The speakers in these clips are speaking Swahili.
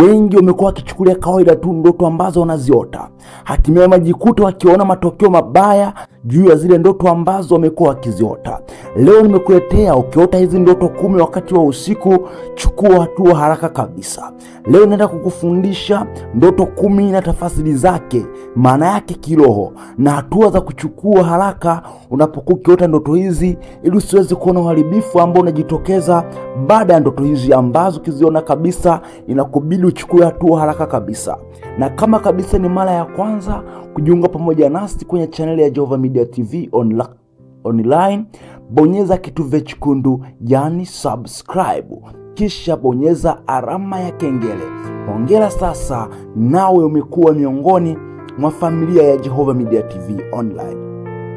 wengi wamekuwa wakichukulia kawaida tu ndoto ambazo wanaziota, hatimaye wamejikuta wakiona matokeo mabaya juu ya zile ndoto ambazo wamekuwa wakiziota. Leo nimekuletea, ukiota hizi ndoto 10 wakati wa usiku, chukua hatua haraka kabisa. Leo naenda kukufundisha ndoto 10 na tafasiri zake, maana yake kiroho, na hatua za kuchukua haraka unapokuwa ukiota ndoto hizi, ili usiweze kuona uharibifu ambao unajitokeza baada ya ndoto hizi ambazo ukiziona kabisa inakubidi uchukue hatua haraka kabisa. Na kama kabisa ni mara ya kwanza kujiunga pamoja nasi kwenye channel ya Jehova Media TV online, bonyeza kitufe chekundu yani subscribe, kisha bonyeza alama ya kengele. Hongera sasa, nawe umekuwa miongoni mwa familia ya Jehova Media TV online.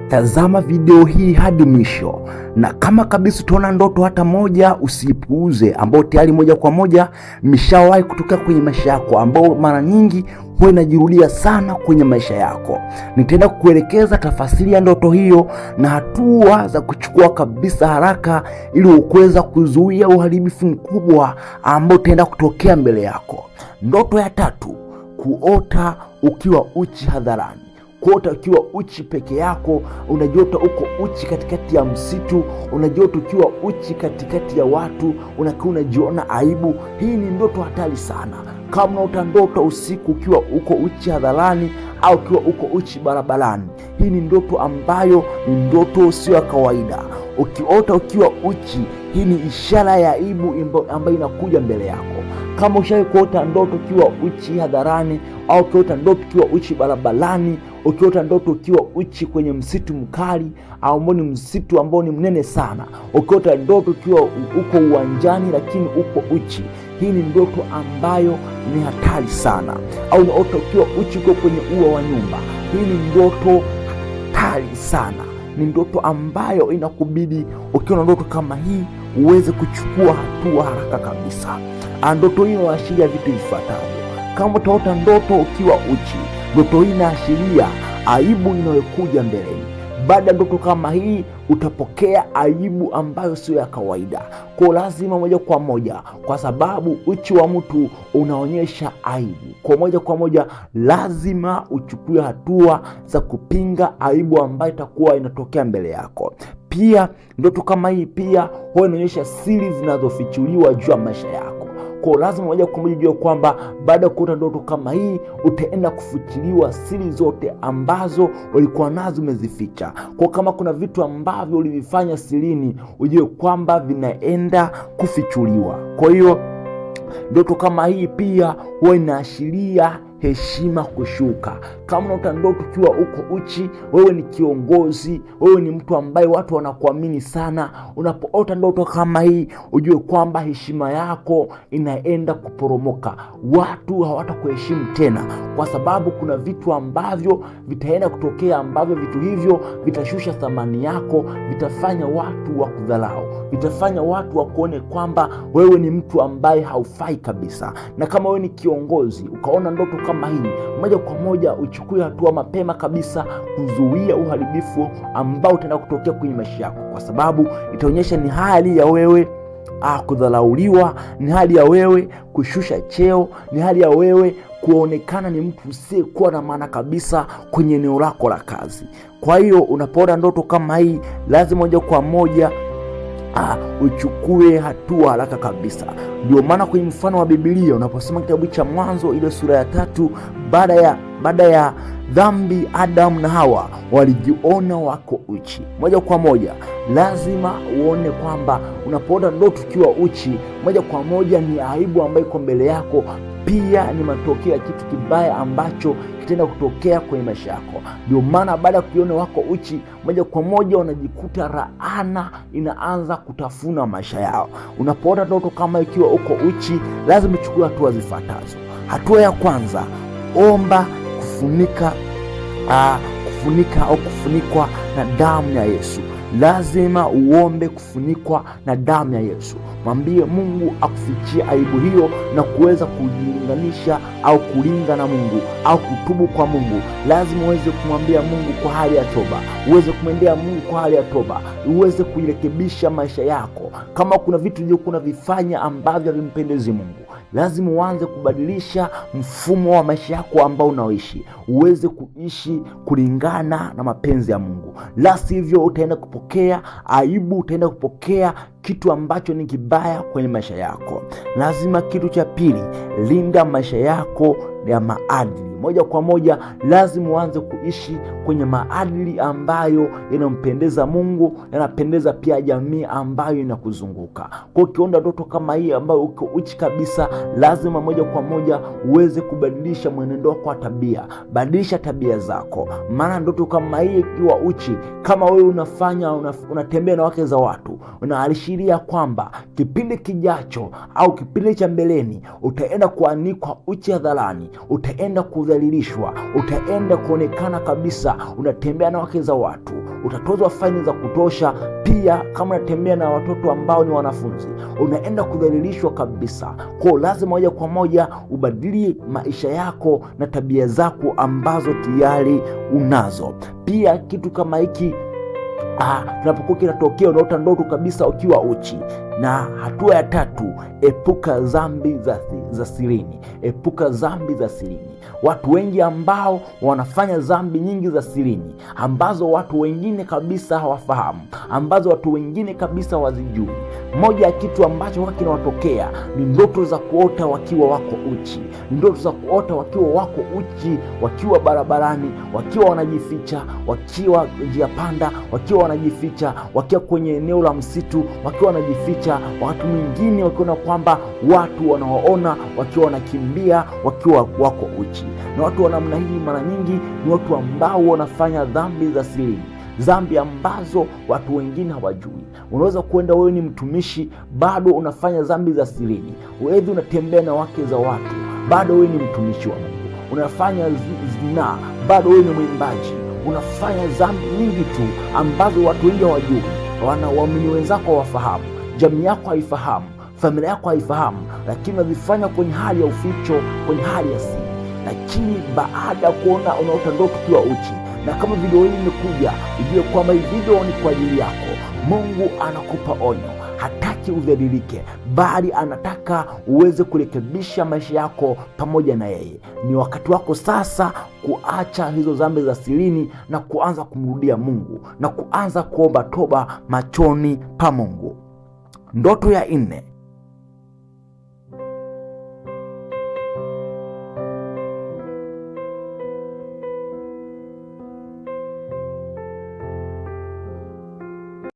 Tazama video hii hadi mwisho, na kama kabisa utaona ndoto hata moja usipuuze, ambao tayari moja kwa moja mishawahi kutokea kwenye maisha yako, ambao mara nyingi huwa inajirudia sana kwenye maisha yako. Nitaenda kukuelekeza tafasiri ya ndoto hiyo na hatua za kuchukua kabisa haraka, ili uweze kuzuia uharibifu mkubwa ambao utaenda kutokea mbele yako. Ndoto ya 3, kuota ukiwa uchi hadharani. Kuota ukiwa uchi peke yako, unajiota uko uchi katikati ya msitu, unajiota ukiwa uchi katikati ya watu, unajiona aibu. Hii ni ndoto hatari sana. Kama unaota ndoto usiku ukiwa uko uchi hadharani au ukiwa uko uchi barabarani, hii ni ndoto ambayo ni ndoto sio ya kawaida. Ukiota ukiwa uchi, hii ni ishara ya aibu ambayo inakuja mbele yako. Kama ushawahi kuota ndoto ukiwa uchi hadharani au ukiota ndoto ukiwa uchi barabarani, ukiota ndoto ukiwa uchi kwenye msitu mkali au mboni msitu ambao ni mnene sana, ukiota ndoto ukiwa uko uwanjani lakini uko uchi, hii ni ndoto ambayo ni hatari sana. Au unaota ukiwa uchi uko kwenye ua wa nyumba, hii ni ndoto hatari sana. Ni ndoto ambayo inakubidi ukiona ndoto kama hii uweze kuchukua hatua haraka kabisa. Ndoto hii inaashiria vitu vifuatavyo. Kama utaota ndoto ukiwa uchi, ndoto hii inaashiria aibu inayokuja mbeleni. Baada ya ndoto kama hii utapokea aibu ambayo sio ya kawaida. Kwa lazima moja kwa moja, kwa sababu uchi wa mtu unaonyesha aibu, kwa moja kwa moja lazima uchukue hatua za kupinga aibu ambayo itakuwa inatokea mbele yako. Pia ndoto kama hii pia huwa inaonyesha siri zinazofichuliwa juu ya maisha yako. Kwa lazima moja kwa moja jua kwamba baada ya kuota ndoto kama hii utaenda kufichuliwa siri zote ambazo ulikuwa nazo umezificha. Kwa kama kuna vitu ambavyo ulivifanya sirini, ujue kwamba vinaenda kufichuliwa. Kwa hiyo ndoto kama hii pia huwa inaashiria heshima kushuka. Kama unaota ndoto ukiwa uko uchi, wewe ni kiongozi, wewe ni mtu ambaye watu wanakuamini sana, unapoota ndoto kama hii ujue kwamba heshima yako inaenda kuporomoka. Watu hawatakuheshimu tena, kwa sababu kuna vitu ambavyo vitaenda kutokea, ambavyo vitu hivyo vitashusha thamani yako, vitafanya watu wakudharau, vitafanya watu wakuone kwamba wewe ni mtu ambaye haufai kabisa. Na kama wewe ni kiongozi ukaona ndoto kama hii, moja kwa moja uchukue hatua mapema kabisa kuzuia uharibifu ambao utaenda kutokea kwenye maisha yako, kwa sababu itaonyesha ni hali ya wewe kudharauliwa, ni hali ya wewe kushusha cheo, ni hali ya wewe kuonekana ni mtu usiyekuwa na maana kabisa kwenye eneo lako la kazi. Kwa hiyo unapoona ndoto kama hii, lazima moja kwa moja uchukue hatua haraka kabisa. Ndio maana kwenye mfano wa Biblia unaposoma kitabu cha Mwanzo ile sura ya 3, baada ya dhambi, Adamu na Hawa walijiona wako uchi. Moja kwa moja lazima uone kwamba unapoona ndoto ukiwa uchi, moja kwa moja ni aibu ambayo iko mbele yako, pia ni matokeo ya kitu kibaya ambacho kitenda kutokea kwenye maisha yako. Ndio maana baada ya kuona wako uchi, moja kwa moja unajikuta laana inaanza kutafuna maisha yao. Unapoona ndoto kama ikiwa uko uchi, lazima uchukue hatua zifuatazo. Hatua ya kwanza, omba kufunika au kufunikwa na damu ya Yesu. Lazima uombe kufunikwa na damu ya Yesu. Mwambie Mungu akufichie aibu hiyo na kuweza kujilinganisha au kulinga na Mungu au kutubu kwa Mungu. Lazima uweze kumwambia Mungu kwa hali ya toba, uweze kumwendea Mungu kwa hali ya toba, uweze kuirekebisha maisha yako. Kama kuna vitu ulivyokuwa unavifanya ambavyo havimpendezi Mungu, lazima uanze kubadilisha mfumo wa maisha yako ambao unaoishi, uweze kuishi kulingana na mapenzi ya Mungu. La sivyo utaenda kupokea aibu, utaenda kupokea kitu ambacho ni kibaya kwenye maisha yako. Lazima kitu cha pili, linda maisha yako ya maadili. Moja kwa moja lazima uanze kuishi kwenye maadili ambayo yanampendeza Mungu, yanapendeza pia jamii ambayo inakuzunguka. Kwa ukiona ndoto kama hii ambayo uko uchi kabisa, lazima moja kwa moja uweze kubadilisha mwenendo wako wa tabia. Badilisha tabia zako, maana ndoto kama hii ikiwa uchi, kama wewe unatembea na wake za watu, unaashiria kwamba kipindi kijacho au kipindi cha mbeleni utaenda kuanikwa uchi hadharani, utaenda kudhalilishwa, utaenda kuonekana kabisa unatembea na wake za watu, utatozwa faini za kutosha. Pia kama unatembea na watoto ambao ni wanafunzi, unaenda kudhalilishwa kabisa. Kwa lazima moja kwa moja ubadili maisha yako na tabia zako ambazo tayari unazo. Pia kitu kama hiki tunapokuwa kinatokea, unaota ndoto kabisa ukiwa uchi. Na hatua ya tatu, epuka dhambi za sirini. Epuka dhambi za sirini. Watu wengi ambao wanafanya dhambi nyingi za sirini ambazo watu wengine kabisa hawafahamu, ambazo watu wengine kabisa wazijui. Moja ya kitu ambacho kinawatokea ni ndoto za kuota wakiwa wako uchi. Ndoto za kuota wakiwa wako uchi, wakiwa barabarani, wakiwa wanajificha, wakiwa njia panda, wakiwa wanajificha, wakiwa kwenye eneo la msitu, wakiwa wanajificha. Wakati mwingine wakiona kwamba watu wanawaona wakiwa wanakimbia wakiwa wako uchi. Na watu wa namna hii mara nyingi ni watu ambao wanafanya dhambi za siri, dhambi ambazo watu wengine hawajui. Unaweza kwenda wewe ni mtumishi, bado unafanya dhambi za sirini. Wewe unatembea na wake za watu, bado wewe ni mtumishi wa Mungu. Unafanya zina, bado wewe ni mwimbaji. Unafanya dhambi nyingi tu ambazo watu wengi hawajui. Waamini wenzako hawafahamu, jamii yako haifahamu, familia yako haifahamu, lakini unazifanya kwenye hali ya uficho, kwenye hali ya siri. Lakini baada ya kuona unaota ndoto ukiwa uchi, na kama video hii imekuja, ujue kwamba hii video ni kwa ajili yako. Mungu anakupa onyo. Hataki udhalilike, bali anataka uweze kurekebisha maisha yako pamoja na yeye. Ni wakati wako sasa kuacha hizo dhambi za sirini na kuanza kumrudia Mungu na kuanza kuomba toba machoni pa Mungu. Ndoto ya 4,